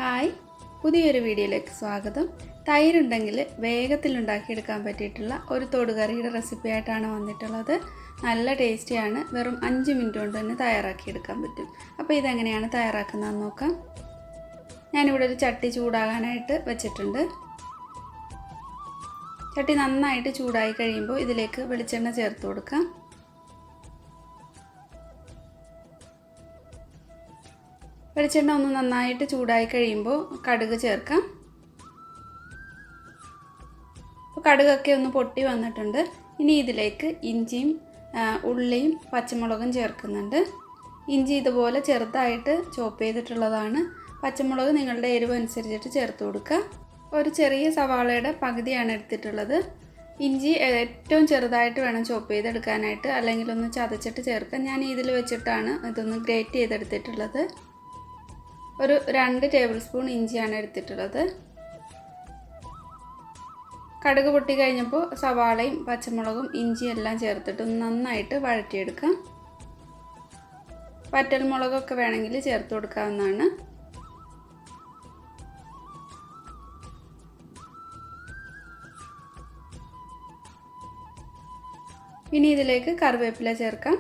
Hi, പുതിയൊരു വീഡിയോയിലേക്ക് സ്വാഗതം. തൈരുണ്ടെങ്കിൽ വേഗത്തിൽ ഉണ്ടാക്കിയെടുക്കാൻ പറ്റിയിട്ടുള്ള ഒരു തൊടുകറിയുടെ റെസിപ്പി ആയിട്ടാണ് വന്നിട്ടുള്ളത്. നല്ല ടേസ്റ്റിയാണ്. വെറും 5 മിനിറ്റ് കൊണ്ട് തന്നെ തയ്യാറാക്കിയെടുക്കാൻ പറ്റും. അപ്പോൾ ഇതെങ്ങനെയാണ് തയ്യാറാക്കുന്നതെന്ന് നോക്കാം. ഞാനിവിടെ ഒരു ചട്ടി ചൂടാകാനായിട്ട് വെച്ചിട്ടുണ്ട്. ചട്ടി നന്നായിട്ട് ചൂടായി കഴിയുമ്പോൾ ഇതിലേക്ക് വെളിച്ചെണ്ണ ചേർത്ത് കൊടുക്കാം. വെളിച്ചെണ്ണ ഒന്ന് നന്നായിട്ട് ചൂടായി കഴിയുമ്പോൾ കടുക് ചേർക്കാം. അപ്പോൾ കടുകൊക്കെ ഒന്ന് പൊട്ടി വന്നിട്ടുണ്ട്. ഇനി ഇതിലേക്ക് ഇഞ്ചിയും ഉള്ളിയും പച്ചമുളകും ചേർക്കുന്നുണ്ട്. ഇഞ്ചി ഇതുപോലെ ചെറുതായിട്ട് ചോപ്പ് ചെയ്തിട്ടുള്ളതാണ്. പച്ചമുളക് നിങ്ങളുടെ എരിവ് അനുസരിച്ചിട്ട് ചേർത്ത് കൊടുക്കുക. ഒരു ചെറിയ സവാളയുടെ പകുതിയാണ് എടുത്തിട്ടുള്ളത്. ഇഞ്ചി ഏറ്റവും ചെറുതായിട്ട് വേണം ചോപ്പ് ചെയ്തെടുക്കാനായിട്ട്, അല്ലെങ്കിൽ ഒന്ന് ചതച്ചിട്ട് ചേർക്കാം. ഞാൻ ഇതിൽ വെച്ചിട്ടാണ് ഇതൊന്ന് ഗ്രേറ്റ് ചെയ്തെടുത്തിട്ടുള്ളത്. ഒരു 2 ടേബിൾ സ്പൂൺ ഇഞ്ചിയാണ് എടുത്തിട്ടുള്ളത്. കടുക് പൊട്ടി കഴിഞ്ഞപ്പോൾ സവാളയും പച്ചമുളകും ഇഞ്ചിയും എല്ലാം ചേർത്തിട്ട് നന്നായിട്ട് വഴറ്റിയെടുക്കാം. വറ്റൽമുളകൊക്കെ വേണമെങ്കിൽ ചേർത്ത് കൊടുക്കാവുന്നതാണ്. ഇനി ഇതിലേക്ക് കറിവേപ്പില ചേർക്കാം.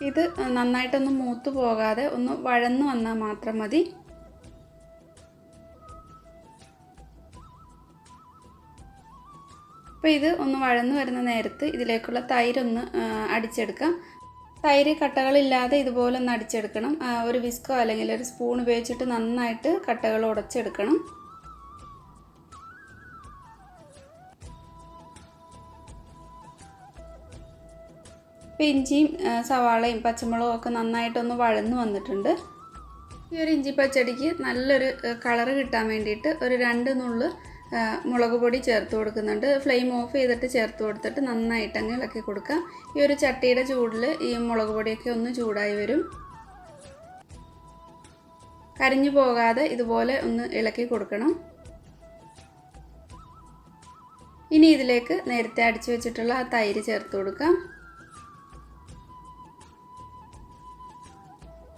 ഇത് നന്നായിട്ടൊന്ന് മൂത്ത് പോകാതെ ഒന്ന് വഴന്നു വന്നാൽ മാത്രം മതി. അപ്പോൾ ഇത് ഒന്ന് വഴന്നു വരുന്ന നേരത്ത് ഇതിലേക്കുള്ള തൈരൊന്ന് അടിച്ചെടുക്കാം. തൈര് കട്ടകളില്ലാതെ ഇതുപോലെ ഒന്ന് അടിച്ചെടുക്കണം. ഒരു വിസ്കോ അല്ലെങ്കിൽ ഒരു സ്പൂൺ ഉപയോഗിച്ചിട്ട് നന്നായിട്ട് കട്ടകൾ ഉടച്ചെടുക്കണം. ഇപ്പോൾ ഇഞ്ചിയും സവാളയും പച്ചമുളകും ഒക്കെ നന്നായിട്ടൊന്ന് വഴന്നു വന്നിട്ടുണ്ട്. ഈ ഒരു ഇഞ്ചി പച്ചടിക്ക് നല്ലൊരു കളറ് കിട്ടാൻ വേണ്ടിയിട്ട് ഒരു 2 നുള്ള് മുളക് പൊടി ചേർത്ത് കൊടുക്കുന്നുണ്ട്. ഫ്ലെയിം ഓഫ് ചെയ്തിട്ട് ചേർത്ത് കൊടുത്തിട്ട് നന്നായിട്ട് അങ്ങ് ഇളക്കി കൊടുക്കാം. ഈ ഒരു ചട്ടിയുടെ ചൂടിൽ ഈ മുളക് പൊടിയൊക്കെ ഒന്ന് ചൂടായി വരും. കരിഞ്ഞു പോകാതെ ഇതുപോലെ ഒന്ന് ഇളക്കി കൊടുക്കണം. ഇനി ഇതിലേക്ക് നേരത്തെ അടിച്ചു വെച്ചിട്ടുള്ള ആ തൈര് ചേർത്ത് കൊടുക്കാം.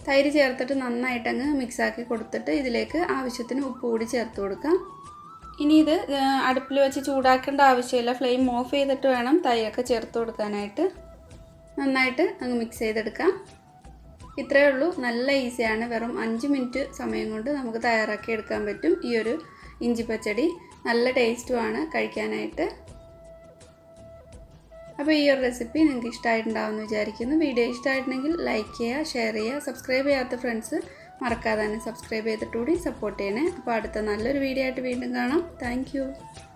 തൈര് ചേർത്തിട്ട് നന്നായിട്ടങ്ങ് മിക്സാക്കി കൊടുത്തിട്ട് ഇതിലേക്ക് ആവശ്യത്തിന് ഉപ്പ് കൂടി ചേർത്ത് കൊടുക്കാം. ഇനി ഇത് അടുപ്പിൽ വെച്ച് ചൂടാക്കേണ്ട ആവശ്യമില്ല. ഫ്ലെയിം ഓഫ് ചെയ്തിട്ട് വേണം തൈരൊക്കെ ചേർത്ത് കൊടുക്കാനായിട്ട്. നന്നായിട്ട് അങ്ങ് മിക്സ് ചെയ്തെടുക്കാം. ഇത്രയേ ഉള്ളൂ. നല്ല ഈസിയാണ്. വെറും 5 മിനിറ്റ് സമയം കൊണ്ട് നമുക്ക് തയ്യാറാക്കി എടുക്കാൻ പറ്റും ഈ ഒരു ഇഞ്ചി പച്ചടി. നല്ല ടേസ്റ്റുമാണ് കഴിക്കാനായിട്ട്. അപ്പോൾ ഈ ഒരു റെസിപ്പി നിങ്ങൾക്ക് ഇഷ്ടമായിട്ടുണ്ടാവുമെന്ന് വിചാരിക്കുന്നു. വീഡിയോ ഇഷ്ടമായിട്ടുണ്ടെങ്കിൽ ലൈക്ക് ചെയ്യുക, ഷെയർ ചെയ്യുക. സബ്സ്ക്രൈബ് ചെയ്യാത്ത ഫ്രണ്ട്സ് മറക്കാതെ തന്നെ സബ്സ്ക്രൈബ് ചെയ്തിട്ടുകൂടി സപ്പോർട്ട് ചെയ്യണേ. അപ്പോൾ അടുത്ത നല്ലൊരു വീഡിയോ ആയിട്ട് വീണ്ടും കാണാം. താങ്ക്